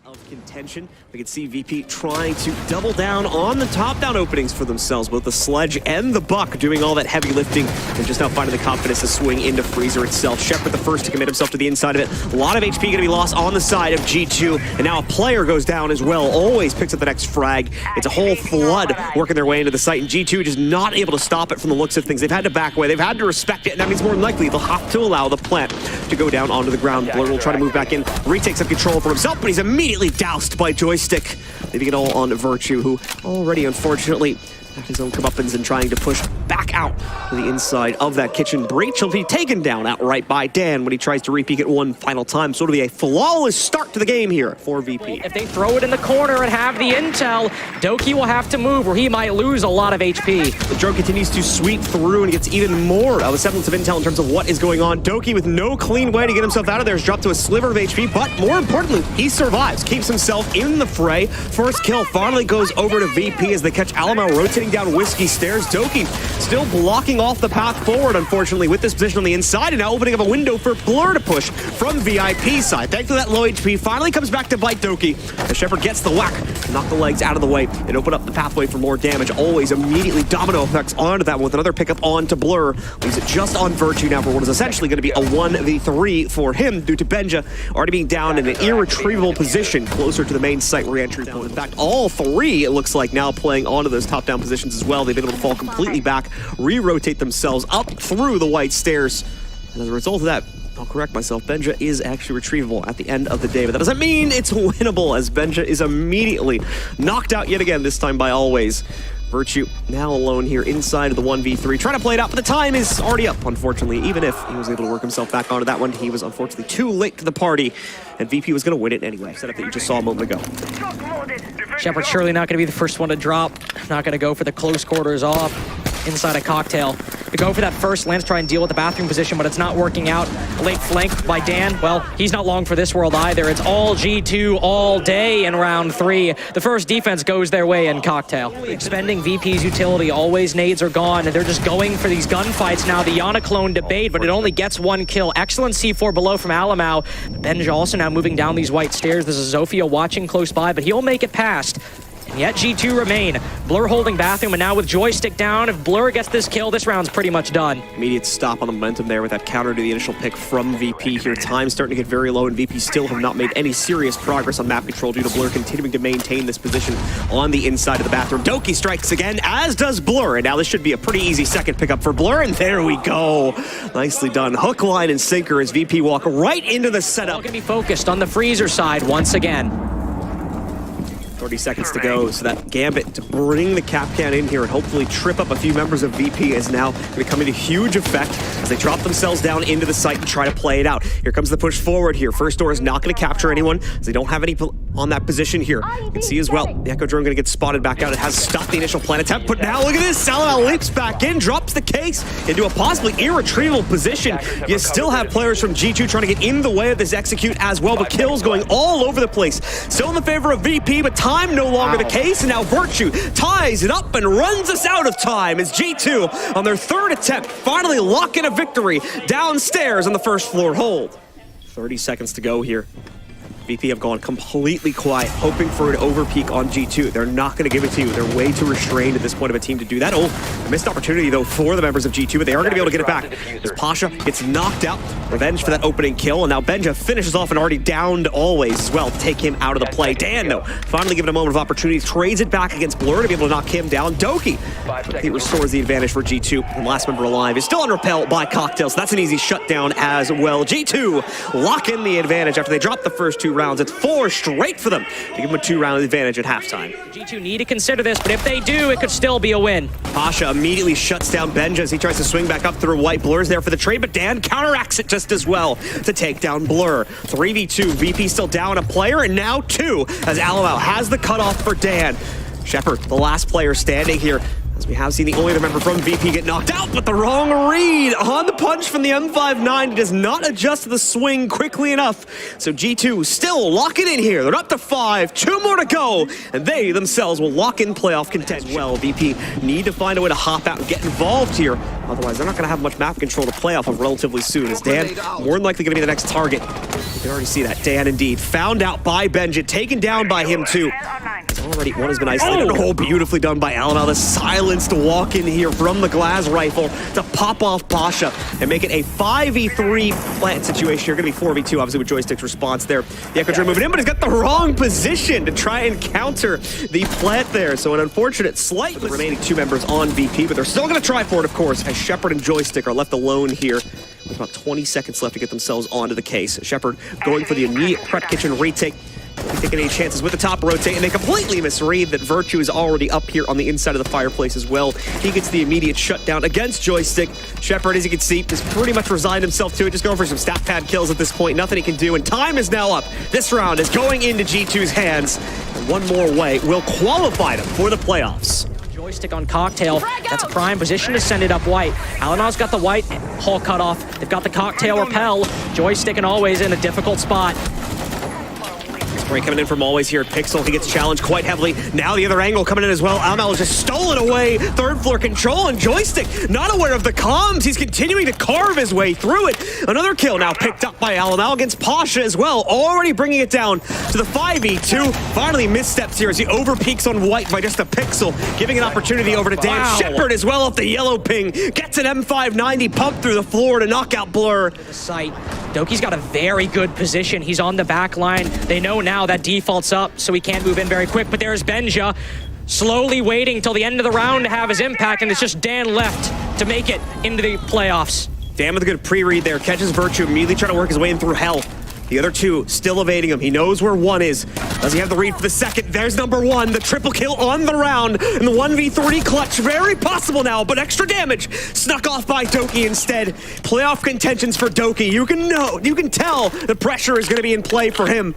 of contention. We can see VP trying to double down on the top-down openings for themselves. Both the Sledge and the Buck doing all that heavy lifting and just now finding the confidence to swing into Freezer itself. Shepard the first to commit himself to the inside of it. A lot of HP going to be lost on the side of G2, and now a player goes down as well. Always picks up the next frag. It's a whole flood working their way into the site, and G2 just not able to stop it from the looks of things. They've had to back away. They've had to respect it, and that means more than likely they'll have to allow the plant to go down onto the ground. Blur will try to move back in, retake some control for himself, but he's immediately doused by Joystick, leaving it all on Virtue, who already, unfortunately, had his own comeuppance and trying to push back out to the inside of that kitchen breach. He'll be taken down outright by Dan when he tries to repeat it one final time. So it'll be a flawless start to the game here for VP. If they throw it in the corner and have the intel, Doki will have to move or he might lose a lot of HP. The drone continues to sweep through and gets even more of a semblance of intel in terms of what is going on. Doki, with no clean way to get himself out of there, is dropped to a sliver of HP, but more importantly, he survives, keeps himself in the fray. First kill finally goes over to VP as they catch Alamo rotating down Whiskey Stairs. Doki still blocking off the path forward, unfortunately, with this position on the inside, and now opening up a window for Blur to push from VIP side. Thankfully, that low HP finally comes back to bite Doki. The Shepard gets the whack, knock the legs out of the way, and open up the pathway for more damage. Always immediately domino effects onto that one with another pickup onto Blur. Leaves it just on Virtue now for what is essentially going to be a 1v3 for him due to Benja already being down in an irretrievable position closer to the main site re-entry point. In fact, all three, it looks like, now playing onto those top-down positions as well. They've been able to fall completely back, re-rotate themselves up through the white stairs. And as a result of that, I'll correct myself, Benja is actually retrievable at the end of the day, but that doesn't mean it's winnable, as Benja is immediately knocked out yet again, this time by Always. Virtue now alone here inside of the 1v3, trying to play it out, but the time is already up, unfortunately. Even if he was able to work himself back onto that one, he was unfortunately too late to the party, and VP was going to win it anyway. Setup that you just saw a moment ago. Shepard surely not going to be the first one to drop. Not going to go for the close quarters off inside a cocktail. To go for that first lance, try and deal with the bathroom position, but it's not working out. Late flank by Dan. Well, he's not long for this world either. It's all G2 all day in round 3. The first defense goes their way in cocktail. Expending VP's utility. Always nades are gone, and they're just going for these gunfights now. The Yana clone debate, but it only gets one kill. Excellent C4 below from Alamau. Benja also now moving down these white stairs. This is Zofia watching close by, but he'll make it past. And yet G2 remain. Blur holding bathroom, and now with Joystick down, if Blur gets this kill, this round's pretty much done. Immediate stop on the momentum there with that counter to the initial pick from VP here. Time starting to get very low, and VP still have not made any serious progress on map control due to Blur continuing to maintain this position on the inside of the bathroom. Doki strikes again, as does Blur, and now this should be a pretty easy second pickup for Blur, and there we go. Nicely done. Hook, line, and sinker as VP walk right into the setup. All gonna be focused on the Freezer side once again. 30 seconds to go, so that Gambit to bring the Kapkan in here and hopefully trip up a few members of VP is now going to come into huge effect as they drop themselves down into the site and try to play it out. Here comes the push forward here. First door is not going to capture anyone as they don't have any on that position here. You can see as well, the Echo Drone going to get spotted back out. It has stopped the initial plant attempt, but now look at this. Salamau leaps back in, drops the case into a possibly irretrievable position. You still have players from G2 trying to get in the way of this execute as well, but kills going all over the place. Still in the favor of VP, but time no longer the case, and now Virtue ties it up and runs us out of time as G2 on their third attempt finally lock in a victory downstairs on the first floor hold. 30 seconds to go here. VP have gone completely quiet, hoping for an overpeak on G2. They're not going to give it to you. They're way too restrained at this point of a team to do that. Oh, a missed opportunity, though, for the members of G2, but they are going to be able to get it back. As Pasha gets knocked out, revenge for that opening kill, and now Benja finishes off and already downed Always as well to take him out of the play. Dan, though, finally given a moment of opportunity, trades it back against Blur to be able to knock him down. Doki he restores the advantage for G2, and last member alive is still on repel by Cocktail, so that's an easy shutdown as well. G2 lock in the advantage after they drop the first 2 rounds. It's 4 straight for them to give them a 2-round advantage at halftime. G2 need to consider this, but if they do, it could still be a win. Pasha immediately shuts down Benja as he tries to swing back up through white. Blur's there for the trade, but Dan counteracts it just as well to take down Blur. 3v2, VP still down a player, and now 2 as Alamau has the cutoff for Dan. Shepard, the last player standing here, as we have seen the only other member from VP get knocked out, but the wrong read on the punch from the M59. He does not adjust to the swing quickly enough. So G2 still lock it in here. They're up to 5, 2 more to go, and they themselves will lock in playoff contention. Well, VP need to find a way to hop out and get involved here. Otherwise, they're not going to have much map control to play off of relatively soon, as Dan more than likely going to be the next target. You can already see that. Dan indeed found out by Benja, taken down by him too. Already one has been isolated. Oh, beautifully done by Alan. The silenced walk in here from the glass rifle to pop off Pasha and make it a 5v3 plant situation here. Going to be 4v2, obviously, with Joystick's response there. The Echo Dream moving in, but he's got the wrong position to try and counter the plant there. So an unfortunate slight for the remaining 2 members on VP, but they're still going to try for it, of course, as Shepard and Joystick are left alone here with about 20 seconds left to get themselves onto the case. Shepard going for the immediate prep kitchen retake. Taking any chances with the top rotate, and they completely misread that Virtue is already up here on the inside of the fireplace as well. He gets the immediate shutdown against Joystick. Shepard, as you can see, has pretty much resigned himself to it, just going for some stat pad kills at this point. Nothing he can do, and time is now up. This round is going into G2's hands, and one more way will qualify them for the playoffs. Joystick on Cocktail. That's a prime position to send it up white. Alanav's got the white hull cut off. They've got the Cocktail repel. Joystick and Always in a difficult spot. Spray coming in from Always here at Pixel. He gets challenged quite heavily. Now the other angle coming in as well. Almal is just stolen away. Third floor control, and Joystick not aware of the comms. He's continuing to carve his way through it. Another kill now picked up by Almal against Pasha as well. Already bringing it down to the 5v2. Finally missteps here as he overpeaks on white by just a pixel, giving an opportunity over to Dan. Wow. Shepard as well off the yellow ping. Gets an M590 pump through the floor to knock out Blur. The site. Doki's got a very good position. He's on the back line. They know now that default's up, so he can't move in very quick, but there's Benja slowly waiting till the end of the round to have his impact, and it's just Dan left to make it into the playoffs. Dan with a good pre-read there, catches Virtue, immediately trying to work his way in through hell. The other 2 still evading him. He knows where 1 is. Does he have the read for the second? There's number 1, the triple kill on the round, and the 1v3 clutch, very possible now, but extra damage snuck off by Doki instead. Playoff contentions for Doki. You can tell the pressure is gonna be in play for him.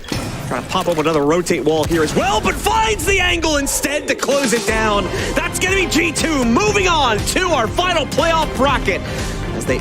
Trying to pop up another rotate wall here as well, but finds the angle instead to close it down. That's gonna be G2 moving on to our final playoff bracket as they